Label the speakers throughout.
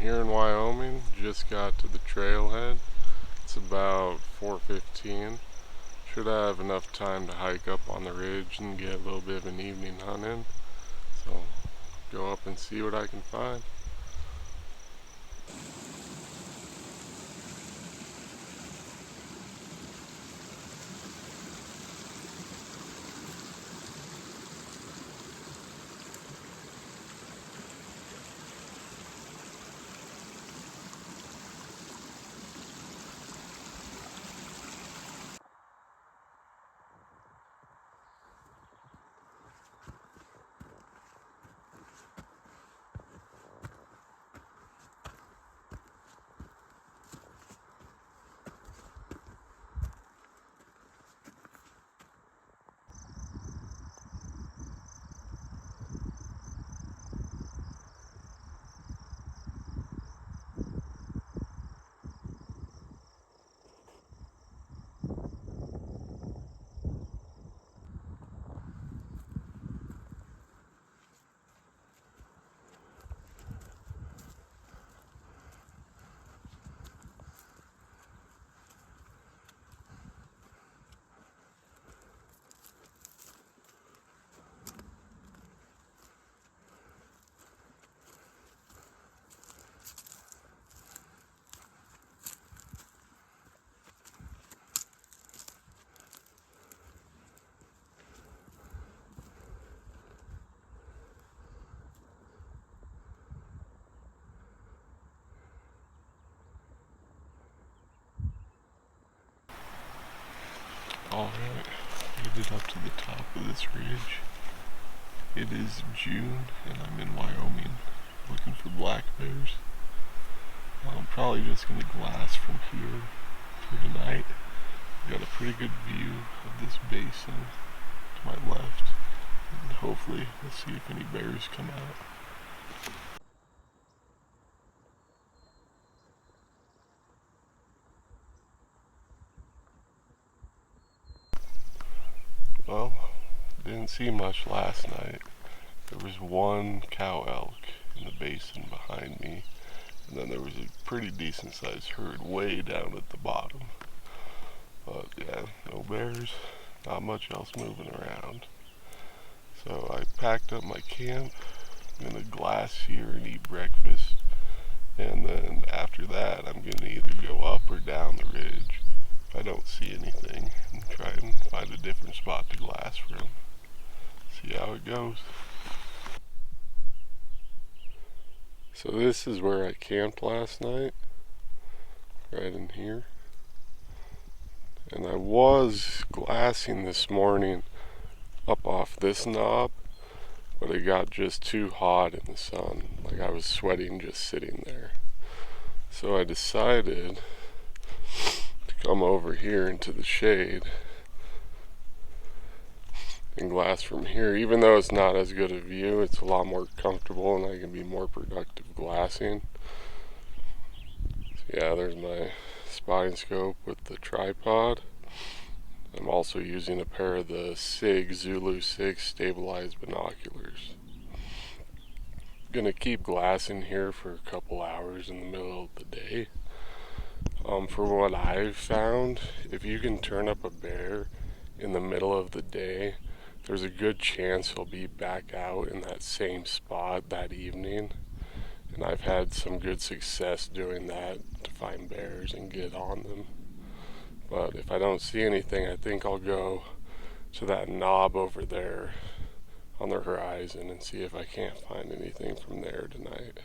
Speaker 1: here in Wyoming. Just got to the trailhead. It's about 4:15. Should have enough time to hike up on the ridge and get a little bit of an evening hunt in. So go up and see what I can find. Alright, made it up to the top of this ridge. It is June and I'm in Wyoming looking for black bears. I'm probably just going to glass from here for tonight. Got a pretty good view of this basin to my left, and hopefully we'll see if any bears come out. Well, didn't see much last night. There was one cow elk in the basin behind me, and then there was a pretty decent sized herd way down at the bottom. But yeah, no bears, not much else moving around. So I packed up my camp. I'm gonna glass here and eat breakfast, and then after that I'm gonna either go up or down the ridge if I don't see anything and try and find a different spot to glass from. See how it goes. So this is where I camped last night, right in here. And I was glassing this morning up off this knob, but it got just too hot in the sun. Like I was sweating just sitting there. So I decided to come over here into the shade and glass from here. Even though it's not as good a view, it's a lot more comfortable and I can be more productive glassing. So yeah, there's my spotting scope with the tripod. I'm also using a pair of the SIG Zulu 6 stabilized binoculars. Gonna keep glassing here for a couple hours in the middle of the day. For what I've found, if you can turn up a bear in the middle of the day, there's a good chance he'll be back out in that same spot that evening. And I've had some good success doing that to find bears and get on them. But if I don't see anything, I think I'll go to that knob over there on the horizon and see if I can't find anything from there tonight.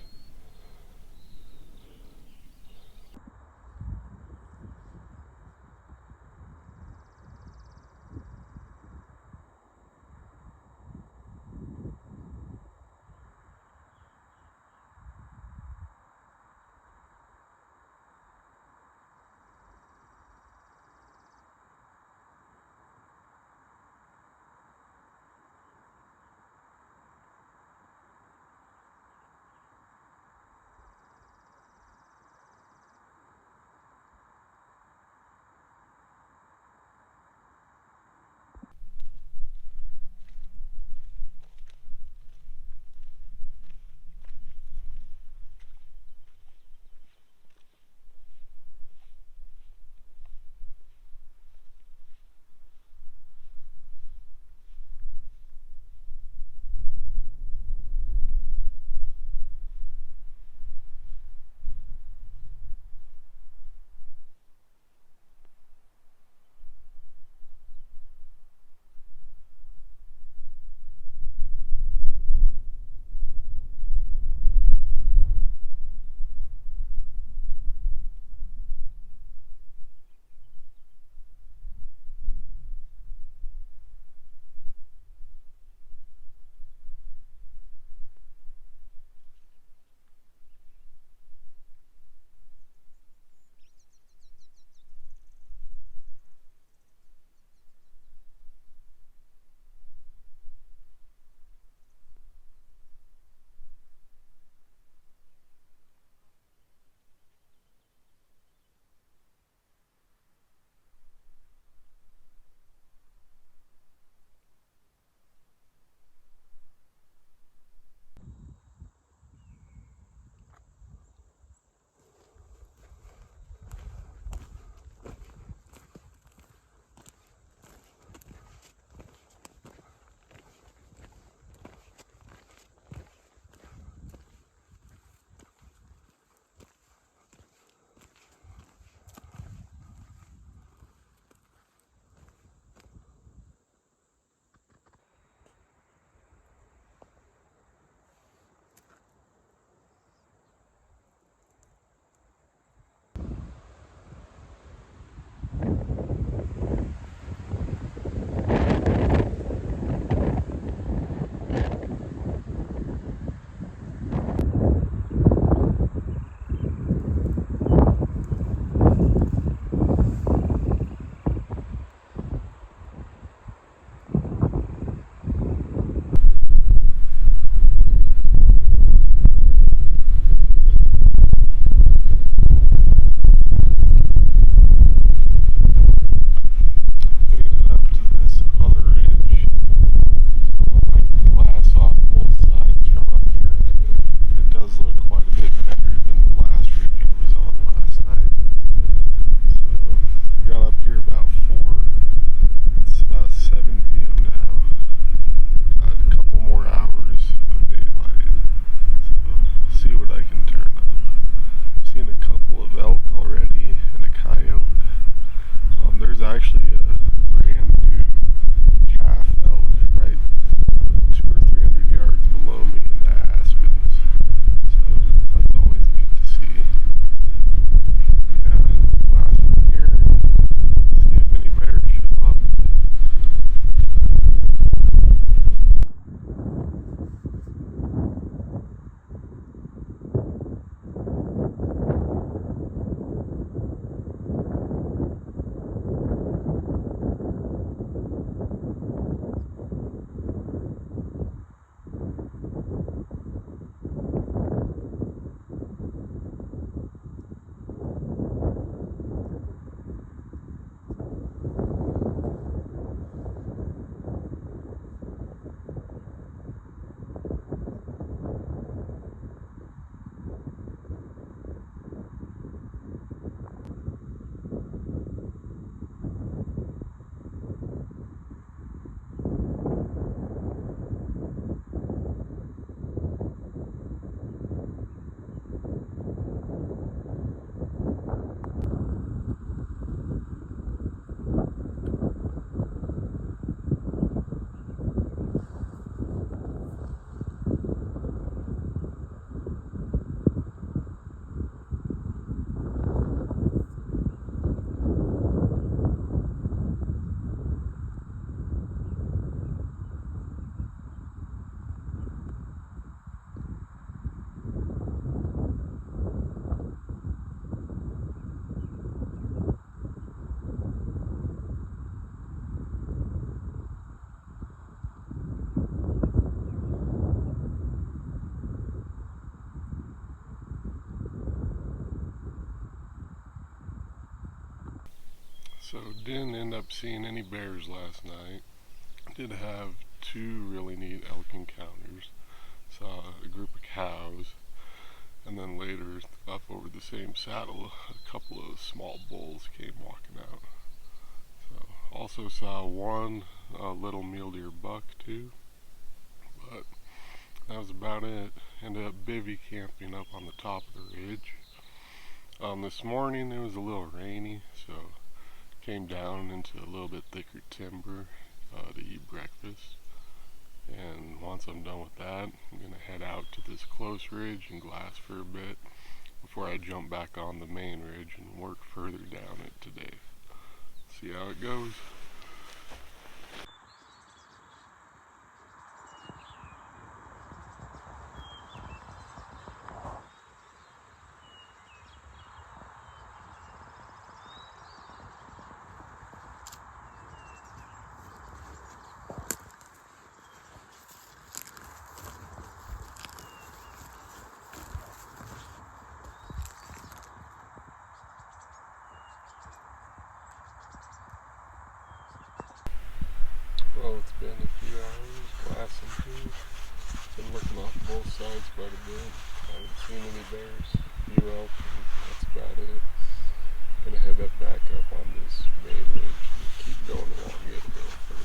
Speaker 1: So didn't end up seeing any bears last night. Did have two really neat elk encounters. Saw a group of cows, and then later up over the same saddle a couple of small bulls came walking out. So also saw one little mule deer buck too, but that was about it. Ended up bivvy camping up on the top of the ridge. This morning it was a little rainy, so came down into a little bit thicker timber to eat breakfast. And once I'm done with that, I'm going to head out to this close ridge and glass for a bit before I jump back on the main ridge and work further down it today. See how it goes. Well, it's been a few hours glassing too. Been looking off both sides quite a bit. Haven't seen any bears, few elk, and that's about it. Gonna head back up on this main ridge and keep going along it a little further.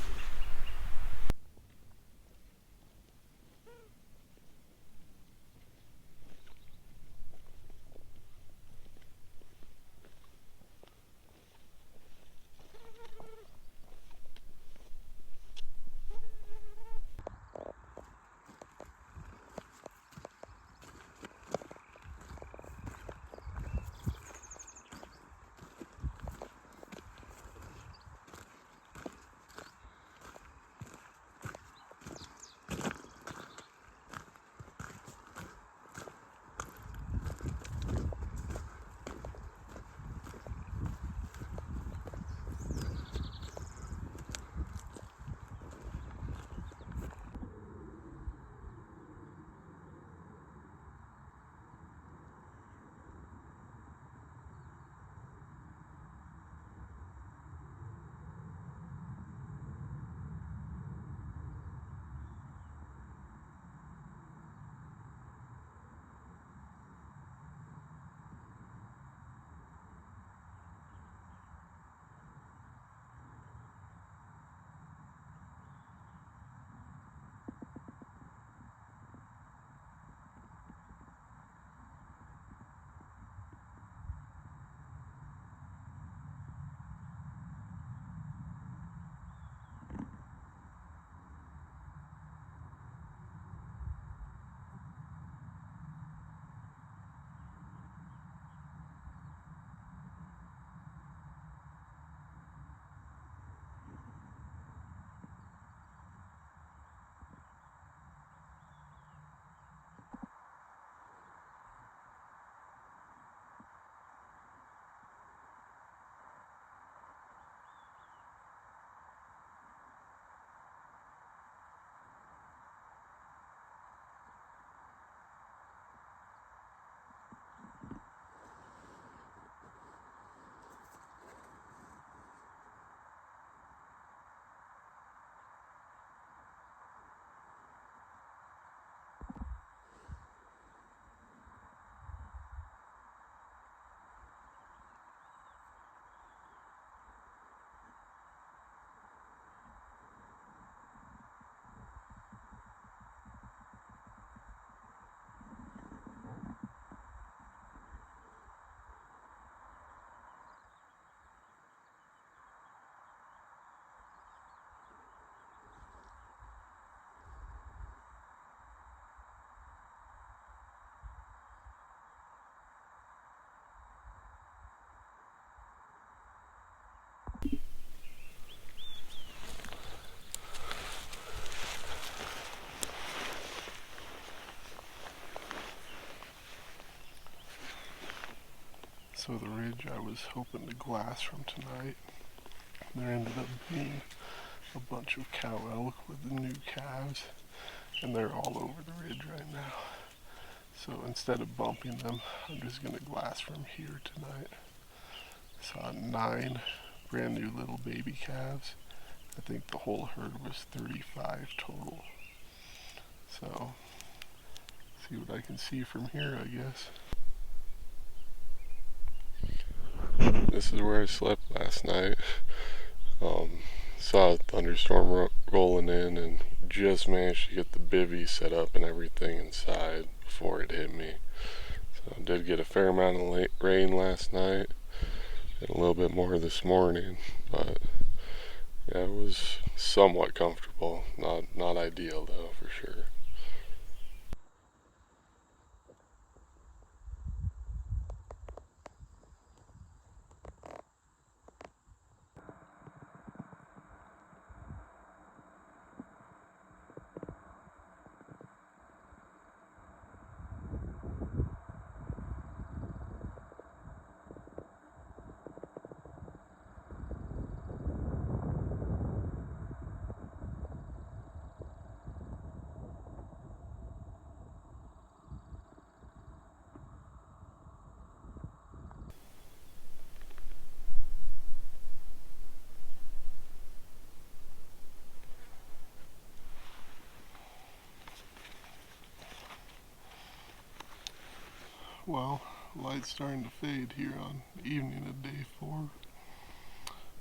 Speaker 1: So the ridge I was hoping to glass from tonight, there ended up being a bunch of cow elk with the new calves, and they're all over the ridge right now. So instead of bumping them, I'm just going to glass from here tonight. Saw 9 brand new little baby calves. I think the whole herd was 35 total. So, see what I can see from here, I guess. This is where I slept last night. Saw a thunderstorm rolling in and just managed to get the bivvy set up and everything inside before it hit me. So I did get a fair amount of rain last night and a little bit more this morning, but yeah, it was somewhat comfortable. Not ideal though, for sure. Well, light's starting to fade here on the evening of day 4.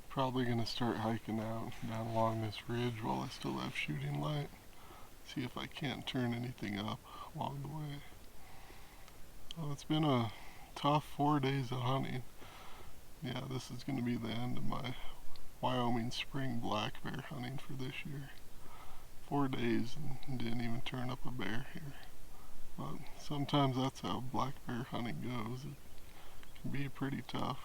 Speaker 1: Probably gonna start hiking out down along this ridge while I still have shooting light. See if I can't turn anything up along the way. Well, it's been a tough 4 days of hunting. Yeah, this is gonna be the end of my Wyoming spring black bear hunting for this year. 4 days and didn't even turn up a bear here. But sometimes that's how black bear hunting goes. It can be pretty tough.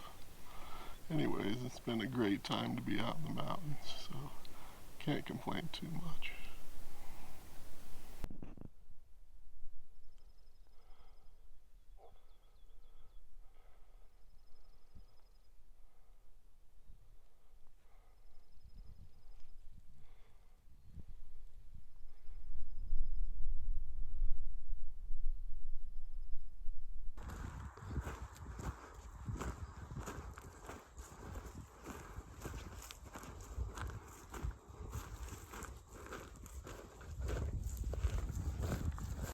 Speaker 1: Anyways, it's been a great time to be out in the mountains, so can't complain too much.